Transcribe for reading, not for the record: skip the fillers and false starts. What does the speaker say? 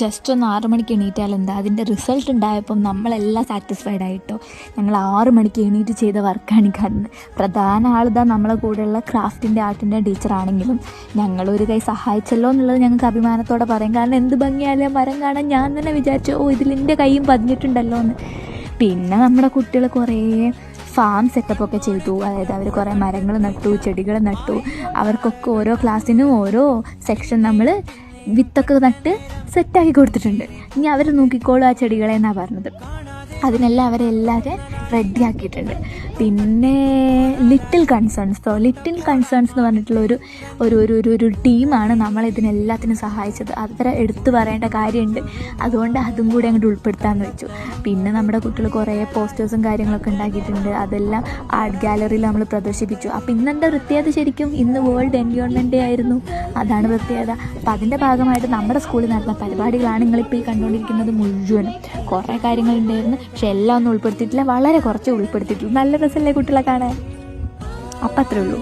Just ഒന്ന് 6 മണിക്ക് എണീറ്റാൽ എന്താ, അതിൻ്റെ റിസൾട്ട് ഉണ്ടായപ്പം നമ്മളെല്ലാം സാറ്റിസ്ഫൈഡ് ആയിട്ടോ. ഞങ്ങൾ 6 മണിക്ക് എണീറ്റ് ചെയ്ത വർക്കാണ് ഈ കാണുന്നത്. പ്രധാന ആളിതാ നമ്മളെ കൂടെയുള്ള ക്രാഫ്റ്റിൻ്റെ ആർട്ടിൻ്റെ ടീച്ചറാണെങ്കിലും ഞങ്ങളൊരു കൈ സഹായിച്ചല്ലോ എന്നുള്ളത് ഞങ്ങൾക്ക് അഭിമാനത്തോടെ പറയും. കാരണം എന്ത് ഭംഗിയായാലും മരം കാണാൻ ഞാൻ തന്നെ വിചാരിച്ചു, ഇതിലെൻ്റെ കൈയും പതിഞ്ഞിട്ടുണ്ടല്ലോ എന്ന്. പിന്നെ നമ്മുടെ കുട്ടികൾ കുറേ ഫാം സെറ്റപ്പൊക്കെ ചെയ്തു. അതായത് അവർ കുറേ മരങ്ങൾ നട്ടു, ചെടികൾ നട്ടു. അവർക്കൊക്കെ ഓരോ ക്ലാസ്സിനും ഓരോ സെക്ഷൻ നമ്മൾ വിത്തൊക്കെ നട്ട് സെറ്റാക്കി കൊടുത്തിട്ടുണ്ട്. ഇനി അവർ നോക്കിക്കോളും ആ ചെടികളെ എന്നാണ് പറഞ്ഞത്. അതിനെല്ലാം അവരെല്ലാവരും റെഡിയാക്കിയിട്ടുണ്ട്. പിന്നെ ലിറ്റിൽ കൺസേൺസ് എന്ന് പറഞ്ഞിട്ടുള്ള ഒരു ടീമാണ് നമ്മളിതിനെല്ലാത്തിനും സഹായിച്ചത്. അത്ര എടുത്തു പറയേണ്ട കാര്യമുണ്ട്. അതുകൊണ്ട് അതും കൂടി അങ്ങോട്ട് ഉൾപ്പെടുത്താമെന്ന് വെച്ചു. പിന്നെ നമ്മുടെ കുട്ടികൾ കുറേ പോസ്റ്റേഴ്സും കാര്യങ്ങളൊക്കെ ഉണ്ടാക്കിയിട്ടുണ്ട്. അതെല്ലാം ആർട്ട് ഗാലറിയിൽ നമ്മൾ പ്രദർശിപ്പിച്ചു. അപ്പോൾ ഇന്നെന്താ പ്രത്യേകത, ശരിക്കും ഇന്ന് വേൾഡ് എൻവയോൺമെൻറ്റ് ഡേ ആയിരുന്നു. അതാണ് പ്രത്യേകത. അപ്പോൾ അതിൻ്റെ ഭാഗമായിട്ട് നമ്മുടെ സ്കൂളിൽ നടന്ന പരിപാടികളാണ് നിങ്ങളിപ്പോൾ ഈ കണ്ടുകൊണ്ടിരിക്കുന്നത് മുഴുവനും. കുറേ കാര്യങ്ങളുണ്ടായിരുന്നു, പക്ഷെ എല്ലാം ഒന്നും ഉൾപ്പെടുത്തിയിട്ടില്ല. വളരെ കുറച്ച് ഉൾപ്പെടുത്തിയിട്ടുള്ളൂ. നല്ല രസമല്ലേ കുട്ടികളെ കാണാൻ? അപ്പം അത്രേ ഉള്ളൂ.